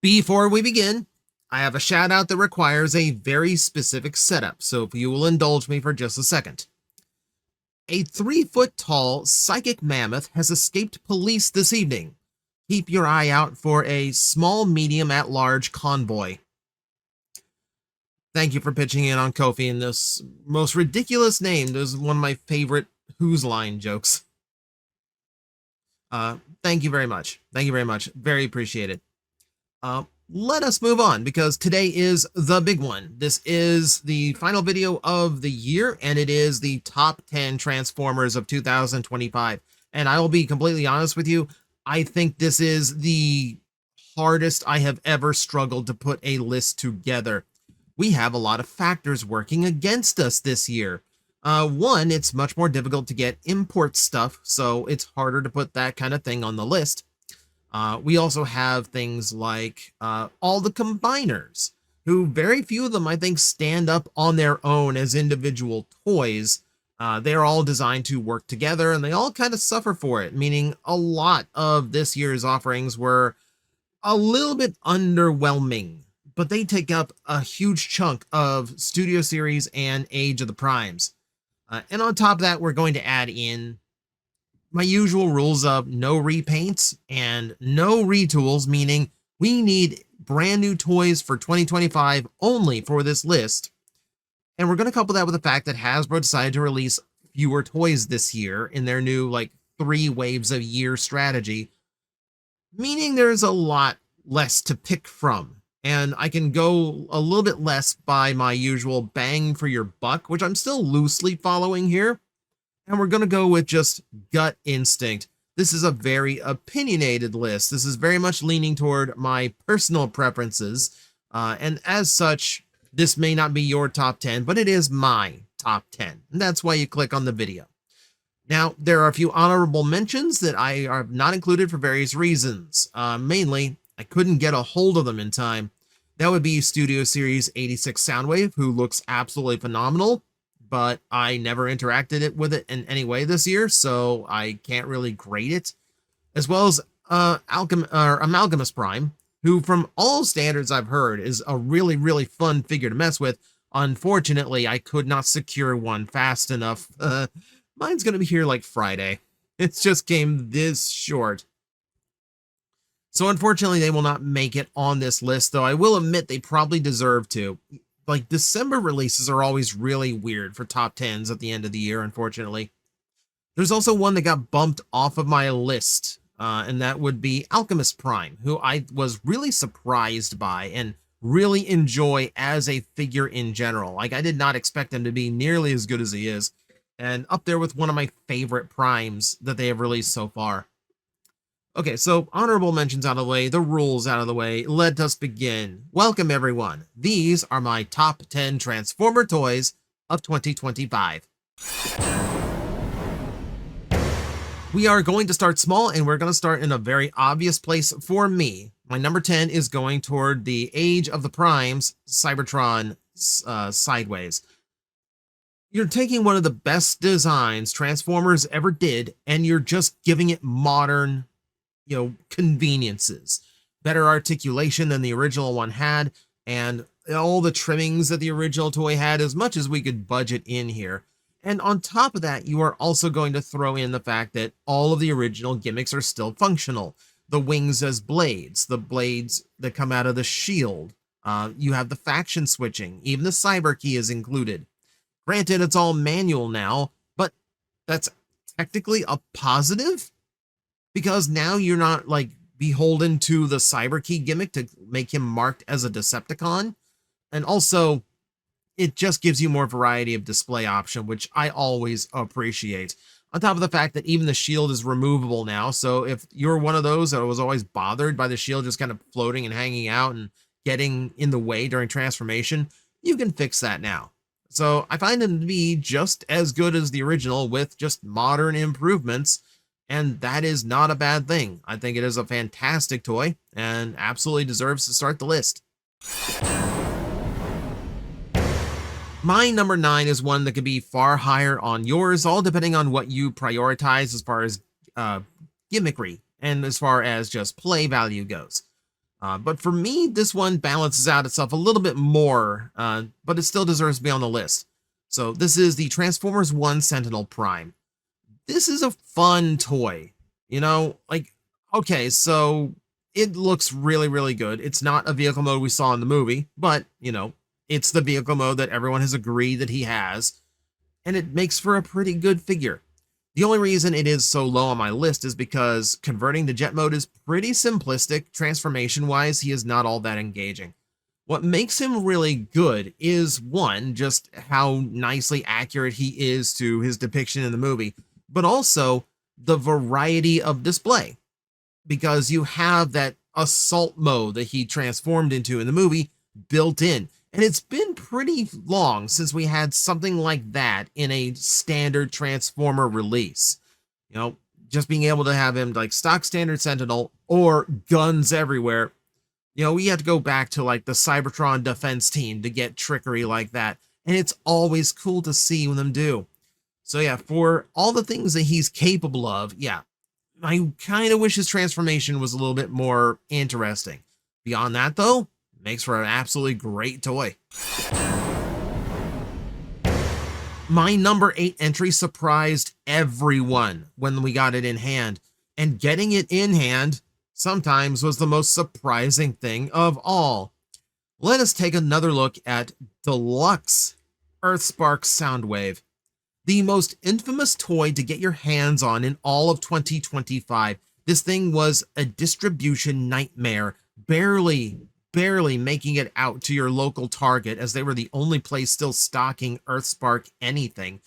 Before we begin, I have a shout out that requires a very specific setup, so if you will indulge me for just a second. A 3-foot tall psychic mammoth has escaped police this evening. Keep your eye out for a small medium at large convoy. Thank you for pitching in on Kofi in this most ridiculous name. This is one of my favorite Who's Line jokes. Thank you very much. Thank you very much. Very appreciated. Let us move on because today is the big one. This is the final video of the year, and it is the top 10 Transformers of 2025. And I will be completely honest with you, I think this is the hardest I have ever struggled to put a list together. We have a lot of factors working against us this year. One, it's much more difficult to get import stuff, so it's harder to put that kind of thing on the list. We also have things like all the combiners, who very few of them, I think, stand up on their own as individual toys. They're all designed to work together, and they all kind of suffer for it, meaning a lot of this year's offerings were a little bit underwhelming, but they take up a huge chunk of Studio Series and Age of the Primes. And on top of that, we're going to add in my usual rules of no repaints and no retools, meaning we need brand new toys for 2025 only for this list. And we're going to couple that with the fact that Hasbro decided to release fewer toys this year in their new 3 waves of year strategy, meaning there's a lot less to pick from. And I can go a little bit less by my usual bang for your buck, which I'm still loosely following here. And we're going to go with just gut instinct. This is a very opinionated list. This is very much leaning toward my personal preferences. And as such, this may not be your top 10, but it is my top 10. And that's why you click on the video. Now, there are a few honorable mentions that I have not included for various reasons. Mainly, I couldn't get a hold of them in time. That would be Studio Series 86 Soundwave, who looks absolutely phenomenal, but I never interacted with it in any way this year, so I can't really grade it. As well as Amalgamus Prime, who from all standards I've heard is a really, really fun figure to mess with. Unfortunately, I could not secure one fast enough. Mine's going to be here like Friday. It just came this short. So unfortunately, they will not make it on this list, though I will admit they probably deserve to. December releases are always really weird for top 10s at the end of the year, unfortunately. There's also one that got bumped off of my list, and that would be Alchemist Prime, who I was really surprised by and really enjoy as a figure in general. I did not expect him to be nearly as good as he is, and up there with one of my favorite Primes that they have released so far. Okay, so honorable mentions out of the way, the rules out of the way, let us begin. Welcome everyone. These are my top 10 Transformer toys of 2025. We are going to start small, and we're going to start in a very obvious place for me. My number 10 is going toward the Age of the Primes, Cybertron Sideways. You're taking one of the best designs Transformers ever did, and you're just giving it modern conveniences, better articulation than the original one had, and all the trimmings that the original toy had, as much as we could budget in here. And on top of that, you are also going to throw in the fact that all of the original gimmicks are still functional. The wings as blades, the blades that come out of the shield. You have the faction switching. Even the cyber key is included. Granted, it's all manual now, but that's technically a positive, because now you're not beholden to the cyber key gimmick to make him marked as a Decepticon. And also, it just gives you more variety of display option, which I always appreciate. On top of the fact that even the shield is removable now, so if you're one of those that was always bothered by the shield just kind of floating and hanging out and getting in the way during transformation, you can fix that now. So I find him to be just as good as the original with just modern improvements, and that is not a bad thing. I think it is a fantastic toy and absolutely deserves to start the list. My number 9 is one that could be far higher on yours, all depending on what you prioritize as far as gimmickry and as far as just play value goes. But for me, this one balances out itself a little bit more, but it still deserves to be on the list. So this is the Transformers 1 Sentinel Prime. This is a fun toy, like, okay, so it looks really, really good. It's not a vehicle mode we saw in the movie, but, it's the vehicle mode that everyone has agreed that he has, and it makes for a pretty good figure. The only reason it is so low on my list is because converting to jet mode is pretty simplistic. Transformation-wise, he is not all that engaging. What makes him really good is, one, just how nicely accurate he is to his depiction in the movie, but also the variety of display. Because you have that assault mode that he transformed into in the movie built in. And it's been pretty long since we had something like that in a standard Transformer release. Just being able to have him like stock standard Sentinel or guns everywhere. We had to go back to like the Cybertron defense team to get trickery like that. And it's always cool to see them do. So yeah, for all the things that he's capable of, yeah, I kind of wish his transformation was a little bit more interesting. Beyond that, though, makes for an absolutely great toy. My number 8 entry surprised everyone when we got it in hand, and getting it in hand sometimes was the most surprising thing of all. Let us take another look at Deluxe EarthSpark Soundwave, the most infamous toy to get your hands on in all of 2025. This thing was a distribution nightmare, barely making it out to your local Target, as they were the only place still stocking EarthSpark anything.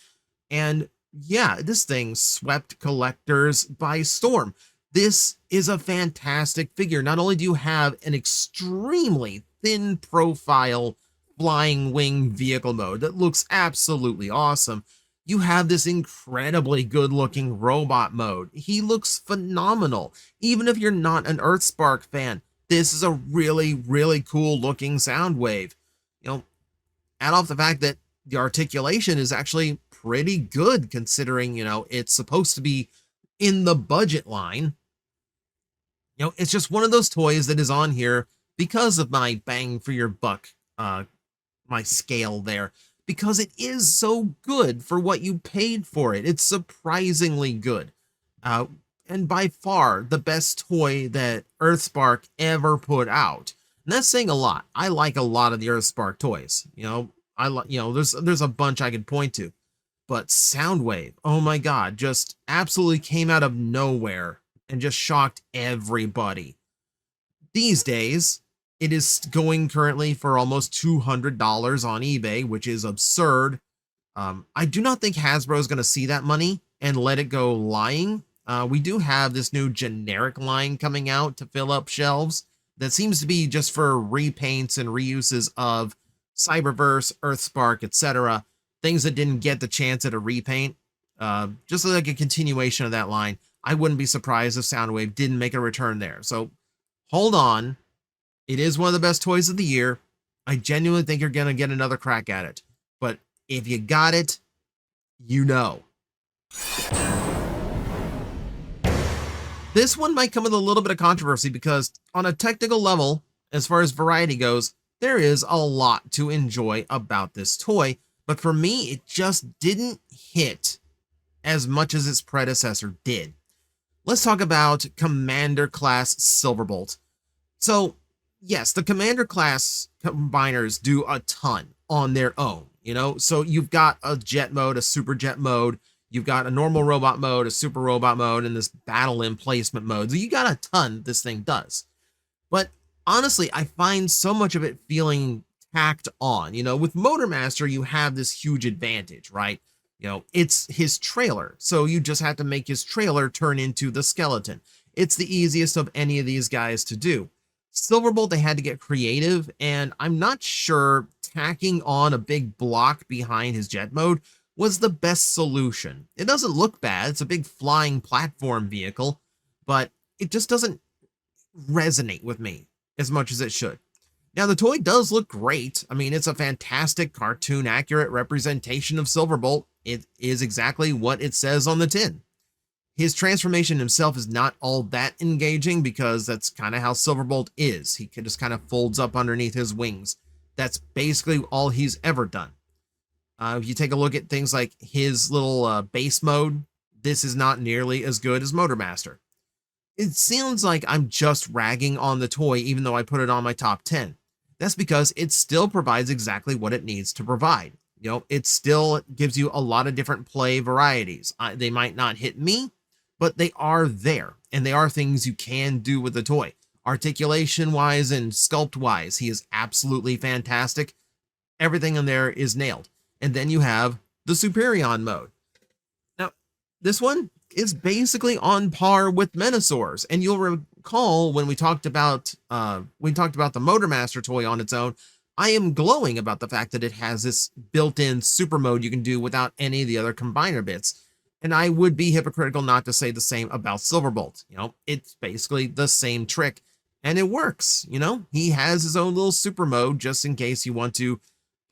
And yeah, this thing swept collectors by storm. This is a fantastic figure. Not only do you have an extremely thin profile flying wing vehicle mode that looks absolutely awesome, you have this incredibly good looking robot mode. He looks phenomenal. Even if you're not an EarthSpark fan, this is a really, really cool looking Soundwave. Add off the fact that the articulation is actually pretty good considering, it's supposed to be in the budget line. It's just one of those toys that is on here because of my bang for your buck, my scale there, because it is so good for what you paid for it. It's surprisingly good. And by far the best toy that EarthSpark ever put out. And that's saying a lot. I like a lot of the EarthSpark toys. There's a bunch I could point to. But Soundwave, oh my god, just absolutely came out of nowhere and just shocked everybody. These days, it is going currently for almost $200 on eBay, which is absurd. I do not think Hasbro is going to see that money and let it go lying. We do have this new generic line coming out to fill up shelves that seems to be just for repaints and reuses of Cyberverse, EarthSpark, etc. Things that didn't get the chance at a repaint. Just like a continuation of that line. I wouldn't be surprised if Soundwave didn't make a return there. So hold on. It is one of the best toys of the year. I genuinely think you're going to get another crack at it. But if you got it, This one might come with a little bit of controversy because on a technical level, as far as variety goes, there is a lot to enjoy about this toy. But for me, it just didn't hit as much as its predecessor did. Let's talk about Commander Class Silverbolt. So, yes, the Commander Class combiners do a ton on their own, So you've got a jet mode, a super jet mode, you've got a normal robot mode, a super robot mode, and this battle emplacement mode. So you got a ton this thing does. But honestly, I find so much of it feeling tacked on. With Motormaster, you have this huge advantage, right? It's his trailer. So you just have to make his trailer turn into the skeleton. It's the easiest of any of these guys to do. Silverbolt, they had to get creative, and I'm not sure tacking on a big block behind his jet mode was the best solution. It doesn't look bad. It's a big flying platform vehicle, but it just doesn't resonate with me as much as it should. Now, the toy does look great. I mean, it's a fantastic cartoon accurate representation of Silverbolt. It is exactly what it says on the tin. His transformation himself is not all that engaging because that's kind of how Silverbolt is. He just kind of folds up underneath his wings. That's basically all he's ever done. If you take a look at things like his little base mode, this is not nearly as good as Motormaster. It sounds like I'm just ragging on the toy even though I put it on my top 10. That's because it still provides exactly what it needs to provide. You know, it still gives you a lot of different play varieties. They might not hit me, but they are there, and they are things you can do with the toy. Articulation-wise and sculpt-wise, he is absolutely fantastic. Everything in there is nailed. And then you have the Superion mode. Now, this one is basically on par with Menasors, and you'll recall when we talked about the Motormaster toy on its own, I am glowing about the fact that it has this built-in super mode you can do without any of the other combiner bits. And I would be hypocritical not to say the same about Silverbolt. You know, it's basically the same trick, and it works. You know, he has his own little super mode just in case you want to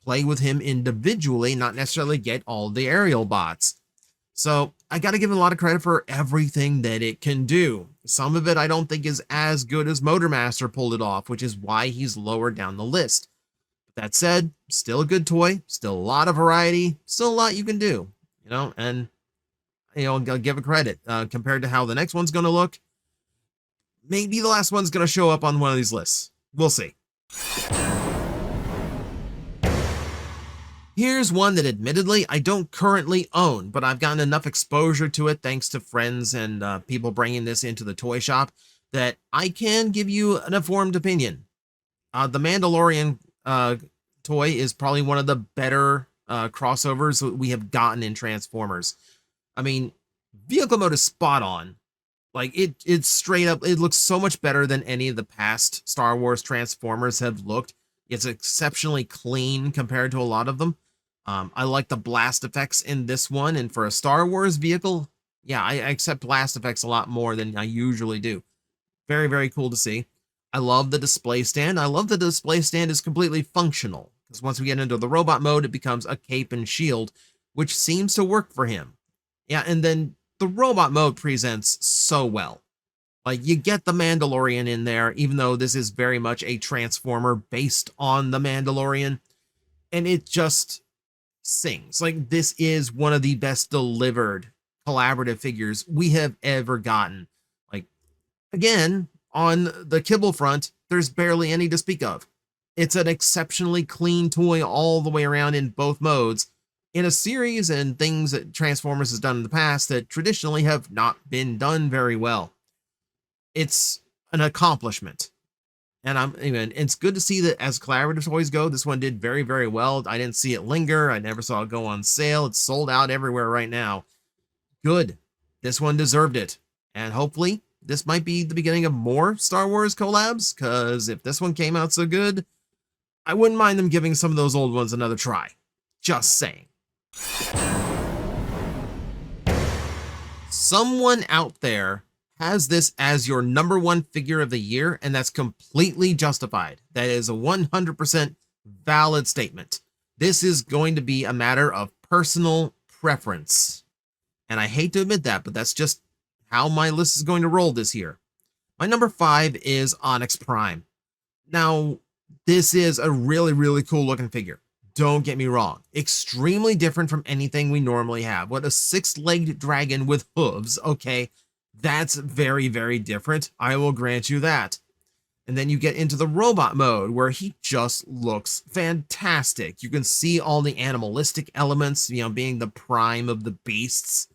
play with him individually, not necessarily get all the aerial bots. So I got to give it a lot of credit for everything that it can do. Some of it I don't think is as good as Motormaster pulled it off, which is why he's lower down the list. But that said, still a good toy, still a lot of variety, still a lot you can do, you know, and, you know, I'll give it credit. Compared to how the next one's going to look, maybe the last one's going to show up on one of these lists. We'll see. Here's one that admittedly I don't currently own, but I've gotten enough exposure to it thanks to friends and people bringing this into the toy shop that I can give you an informed opinion. The Mandalorian toy is probably one of the better crossovers that we have gotten in Transformers. I mean, vehicle mode is spot on. Like, it's straight up, it looks so much better than any of the past Star Wars Transformers have looked. It's exceptionally clean compared to a lot of them. I like the blast effects in this one, and for a Star Wars vehicle, yeah, I accept blast effects a lot more than I usually do. Very, very cool to see. I love the display stand. I love that the display stand is completely functional, because once we get into the robot mode, it becomes a cape and shield, which seems to work for him. Yeah, and then the robot mode presents so well. Like, you get the Mandalorian in there, even though this is very much a Transformer based on the Mandalorian, and it just sings. Like, this is one of the best delivered collaborative figures we have ever gotten. Like, again, on the kibble front, there's barely any to speak of. It's an exceptionally clean toy all the way around in both modes, in a series and things that Transformers has done in the past that traditionally have not been done very well. It's an accomplishment. And it's good to see that as collaborative toys go, this one did very, very well. I didn't see it linger. I never saw it go on sale. It's sold out everywhere right now. Good. This one deserved it. And hopefully this might be the beginning of more Star Wars collabs, because if this one came out so good, I wouldn't mind them giving some of those old ones another try. Just saying. Someone out there has this as your #1 figure of the year, and that's completely justified. That is a 100% valid statement. This is going to be a matter of personal preference. And I hate to admit that, but that's just how my list is going to roll this year. My #5 is Onyx Prime. Now, this is a really, really cool looking figure. Don't get me wrong. Extremely different from anything we normally have. What, a 6-legged dragon with hooves? Okay. That's very, very different. I will grant you that. And then you get into the robot mode where he just looks fantastic. You can see all the animalistic elements, you know, being the prime of the beasts.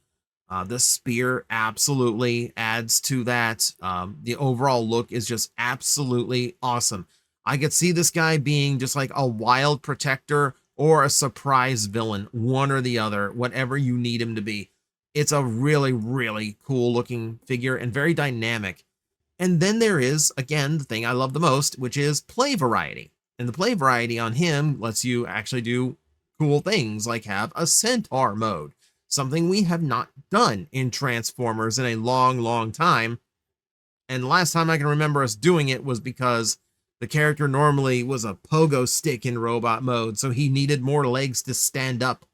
The spear absolutely adds to that. The overall look is just absolutely awesome. I could see this guy being just like a wild protector or a surprise villain, one or the other, whatever you need him to be. It's a really, really cool looking figure and very dynamic. And then there is, again, the thing I love the most, which is play variety. And the play variety on him lets you actually do cool things like have a centaur mode, something we have not done in Transformers in a long, long time. And the last time I can remember us doing it was because the character normally was a pogo stick in robot mode, so he needed more legs to stand up.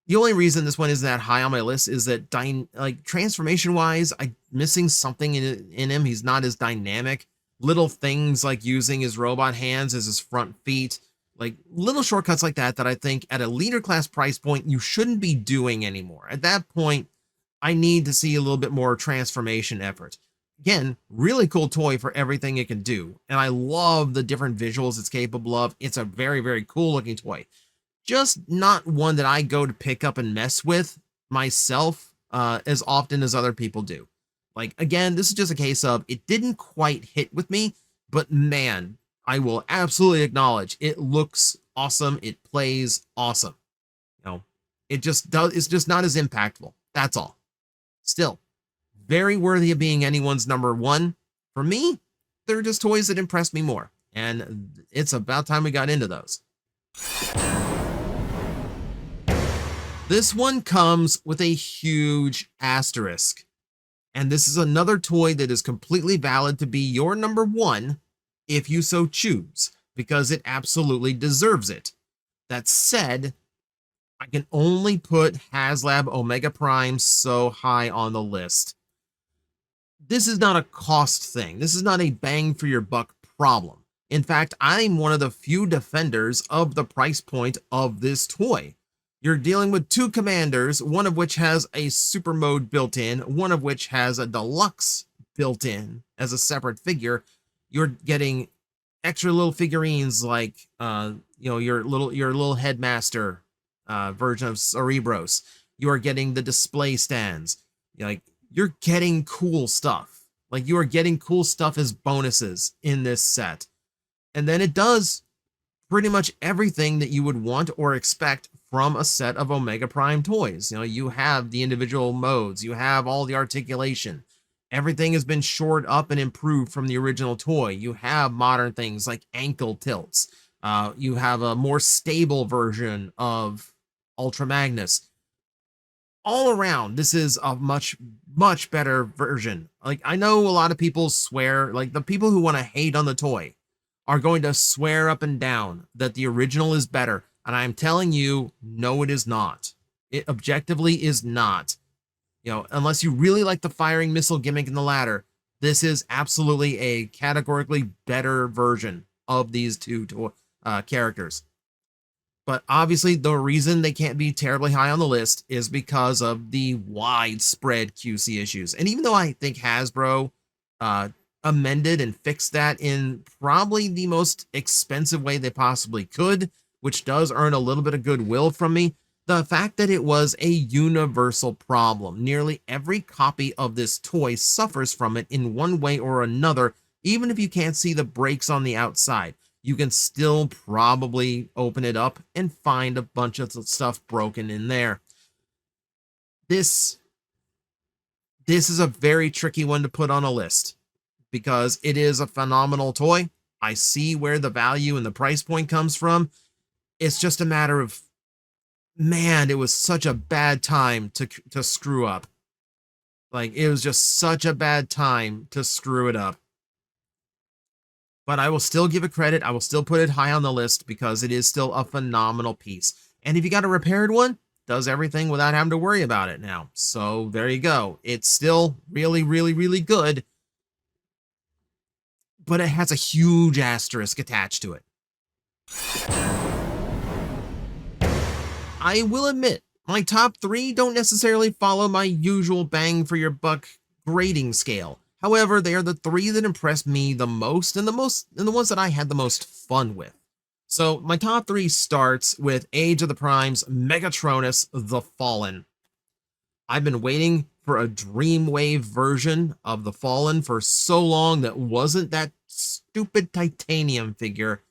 The only reason this one is that high on my list is that like transformation wise, I'm missing something in him. He's not as dynamic. Little things like using his robot hands as his front feet, like little shortcuts like that I think at a leader class price point you shouldn't be doing anymore. At that point, I need to see a little bit more transformation effort. Again, really cool toy for everything it can do, and I love the different visuals it's capable of. It's a very, very cool looking toy. Just not one that I go to pick up and mess with myself as often as other people do. Like, again, this is just a case of it didn't quite hit with me, but man, I will absolutely acknowledge it looks awesome. It plays awesome. You know, it's just not as impactful. That's all. Still, very worthy of being anyone's number one. For me, they're just toys that impress me more. And it's about time we got into those. This one comes with a huge asterisk. And this is another toy that is completely valid to be your number one if you so choose, because it absolutely deserves it. That said, I can only put Haslab Omega Prime so high on the list. This is not a cost thing. This is not a bang for your buck problem. In fact, I'm one of the few defenders of the price point of this toy. You're dealing with two commanders, one of which has a super mode built in, one of which has a deluxe built in as a separate figure. You're getting extra little figurines like your little headmaster version of Cerebros. You are getting the display stands. You're getting cool stuff. Like, you are getting cool stuff as bonuses in this set. And then it does pretty much everything that you would want or expect from a set of Omega Prime toys. You have the individual modes, you have all the articulation. Everything has been shored up and improved from the original toy. You have modern things like ankle tilts. You have a more stable version of Ultra Magnus. All around, this is a much, much better version. Like, I know a lot of people swear, like the people who want to hate on the toy are going to swear up and down that the original is better. And I'm telling you, no, it is not. It objectively is not. Unless you really like the firing missile gimmick in the ladder, this is absolutely a categorically better version of these two characters. But obviously, the reason they can't be terribly high on the list is because of the widespread QC issues. And even though I think Hasbro amended and fixed that in probably the most expensive way they possibly could, which does earn a little bit of goodwill from me, the fact that it was a universal problem. Nearly every copy of this toy suffers from it in one way or another. Even if you can't see the breaks on the outside, you can still probably open it up and find a bunch of stuff broken in there. This is a very tricky one to put on a list because it is a phenomenal toy. I see where the value and the price point comes from. It's just a matter of, man, it was such a bad time to screw up. Like, it was just such a bad time to screw it up. But I will still give it credit. I will still put it high on the list because it is still a phenomenal piece. And if you got a repaired one, does everything without having to worry about it now. So there you go. It's still really, really, really good. But it has a huge asterisk attached to it. I will admit, my top three don't necessarily follow my usual bang for your buck grading scale. However, they are the three that impressed me the most and the ones that I had the most fun with. So my top three starts with Age of the Primes Megatronus the Fallen. I've been waiting for a Dreamwave version of the Fallen for so long that wasn't that stupid titanium figure,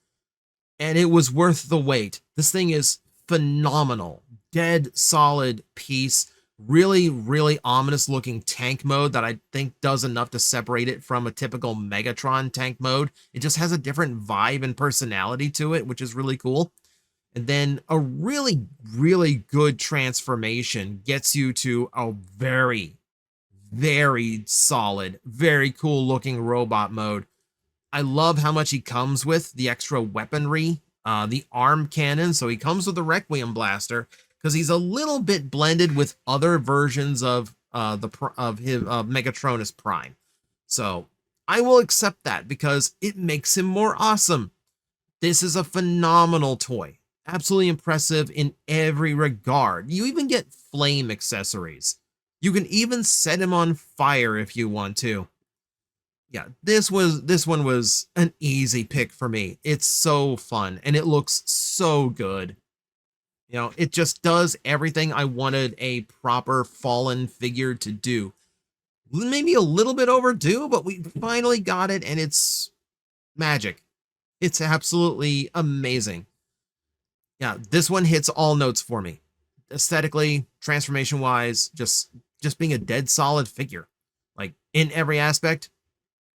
and it was worth the wait. This thing is phenomenal. Dead solid piece. Really, really ominous looking tank mode that I think does enough to separate it from a typical Megatron tank mode. It just has a different vibe and personality to it, which is really cool. And then a really, really good transformation gets you to a very, very solid, very cool looking robot mode. I love how much he comes with the extra weaponry, the arm cannon. So he comes with the Requiem blaster. because he's a little bit blended with other versions of Megatronus Prime. So I will accept that because it makes him more awesome. This is a phenomenal toy. Absolutely impressive in every regard. You even get flame accessories. You can even set him on fire if you want to. Yeah, this one was an easy pick for me. It's so fun and it looks so good. You know, it just does everything I wanted a proper Fallen figure to do. Maybe a little bit overdue, but we finally got it and it's magic. It's absolutely amazing. Yeah, this one hits all notes for me. Aesthetically, transformation-wise, just being a dead solid figure. Like, in every aspect,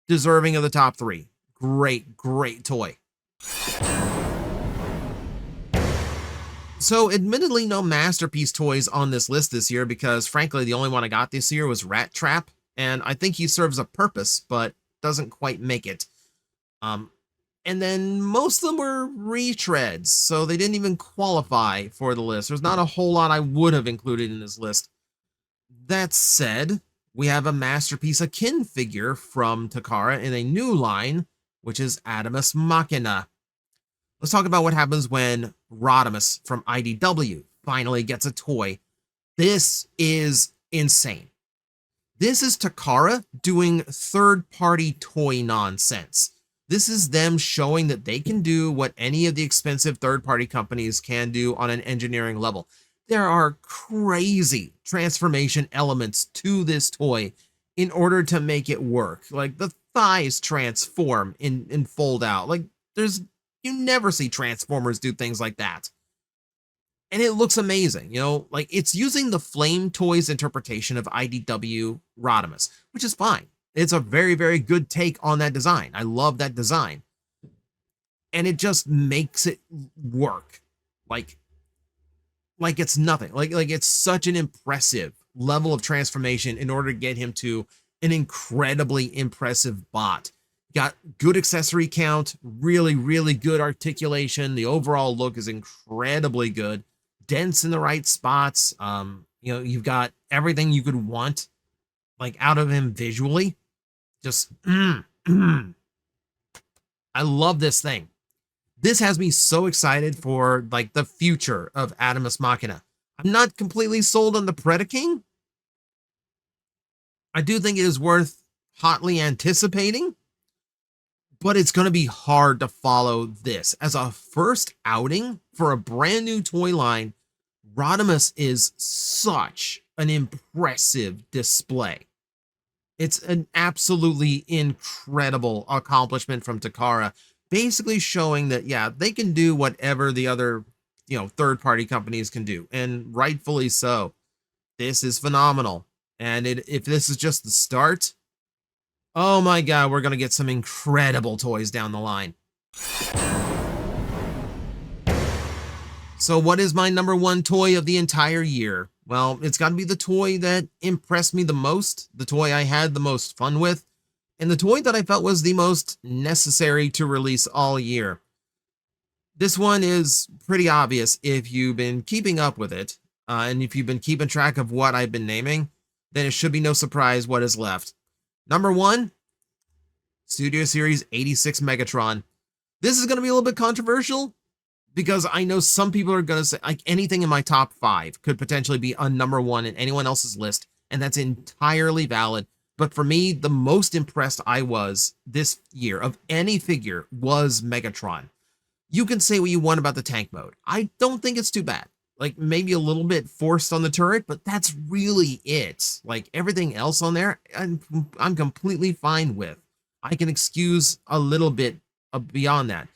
deserving of the top 3. Great, great toy. So, admittedly, no Masterpiece toys on this list this year because, frankly, the only one I got this year was Rat Trap, and I think he serves a purpose, but doesn't quite make it. And then most of them were retreads, so they didn't even qualify for the list. There's not a whole lot I would have included in this list. That said, we have a Masterpiece Akin figure from Takara in a new line, which is Rodimus Machina. Let's talk about what happens when Rodimus from IDW finally gets a toy. This is insane. This is Takara doing third-party toy nonsense. This is them showing that they can do what any of the expensive third-party companies can do on an engineering level. There are crazy transformation elements to this toy in order to make it work. Like the thighs transform and fold out. Like you never see Transformers do things like that. And it looks amazing, you know, like it's using the Flame Toys interpretation of IDW Rodimus, which is fine. It's a very, very good take on that design. I love that design. And it just makes it work. Like it's nothing. Like it's such an impressive level of transformation in order to get him to an incredibly impressive bot. Got good accessory count, really, really good articulation. The overall look is incredibly good. Dense in the right spots. You know, you've got everything you could want, like, out of him visually. Just, I love this thing. This has me so excited for, like, the future of Rodimus Machina. I'm not completely sold on the Predaking. I do think it is worth hotly anticipating, but it's going to be hard to follow this. As a first outing for a brand new toy line, Rodimus is such an impressive display. It's an absolutely incredible accomplishment from Takara, basically showing that, yeah, they can do whatever the other, you know, third-party companies can do, and rightfully so. This is phenomenal. And if this is just the start, oh my God, we're going to get some incredible toys down the line. So what is my number 1 toy of the entire year? Well, it's got to be the toy that impressed me the most, the toy I had the most fun with, and the toy that I felt was the most necessary to release all year. This one is pretty obvious if you've been keeping up with it, and if you've been keeping track of what I've been naming, then it should be no surprise what is left. Number 1, Studio Series 86 Megatron. This is going to be a little bit controversial, because I know some people are going to say, like, anything in my top 5 could potentially be a number 1 in anyone else's list, and that's entirely valid. But for me, the most impressed I was this year of any figure was Megatron. You can say what you want about the tank mode. I don't think it's too bad. Like, maybe a little bit forced on the turret, but that's really it. Like, everything else on there, I'm completely fine with. I can excuse a little bit beyond that.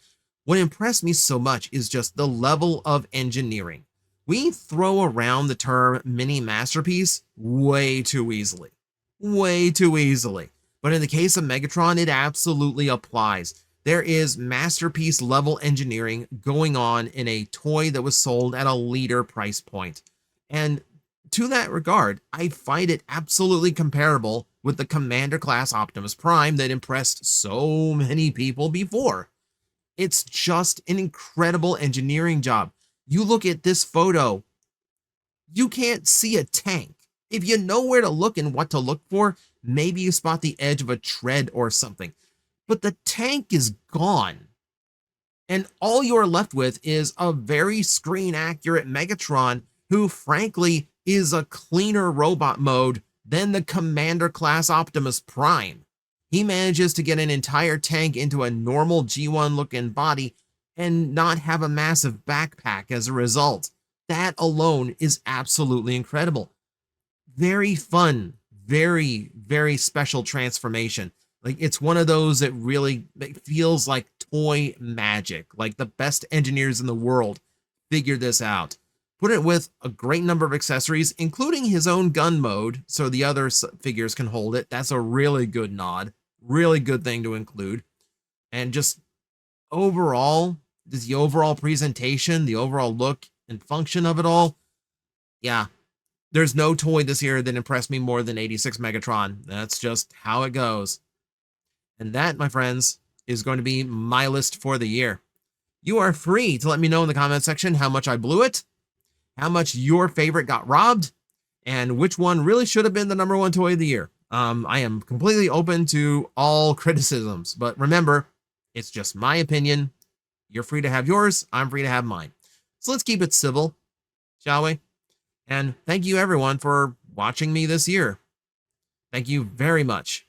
What impressed me so much is just the level of engineering. We throw around the term mini masterpiece way too easily. Way too easily. But in the case of Megatron, it absolutely applies. There is masterpiece level engineering going on in a toy that was sold at a leader price point. And to that regard, I find it absolutely comparable with the Commander class Optimus Prime that impressed so many people before. It's just an incredible engineering job. You look at this photo, You can't see a tank. If you know where to look and what to look for, maybe you spot the edge of a tread or something. But the tank is gone. And all you're left with is a very screen-accurate Megatron who, frankly, is a cleaner robot mode than the Commander-class Optimus Prime. He manages to get an entire tank into a normal G1-looking body and not have a massive backpack as a result. That alone is absolutely incredible. Very fun, very, very special transformation. Like, it's one of those that really feels like toy magic. Like, the best engineers in the world figured this out. Put it with a great number of accessories, including his own gun mode, so the other figures can hold it. That's a really good nod. Really good thing to include. And just overall, just the overall presentation, the overall look and function of it all, yeah. There's no toy this year that impressed me more than 86 Megatron. That's just how it goes. And that, my friends, is going to be my list for the year. You are free to let me know in the comment section how much I blew it, how much your favorite got robbed, and which one really should have been the #1 toy of the year. I am completely open to all criticisms, but remember, it's just my opinion. You're free to have yours. I'm free to have mine. So let's keep it civil, shall we? And thank you, everyone, for watching me this year. Thank you very much.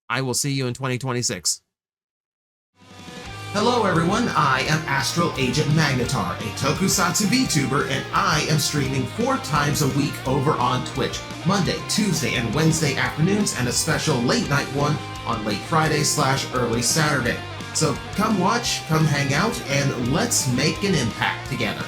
I will see you in 2026. Hello everyone, I am Astral Agent Magnetar, a Tokusatsu VTuber, and I am streaming 4 times a week over on Twitch, Monday, Tuesday, and Wednesday afternoons, and a special late night one on late Friday/early Saturday. So come watch, come hang out, and let's make an impact together.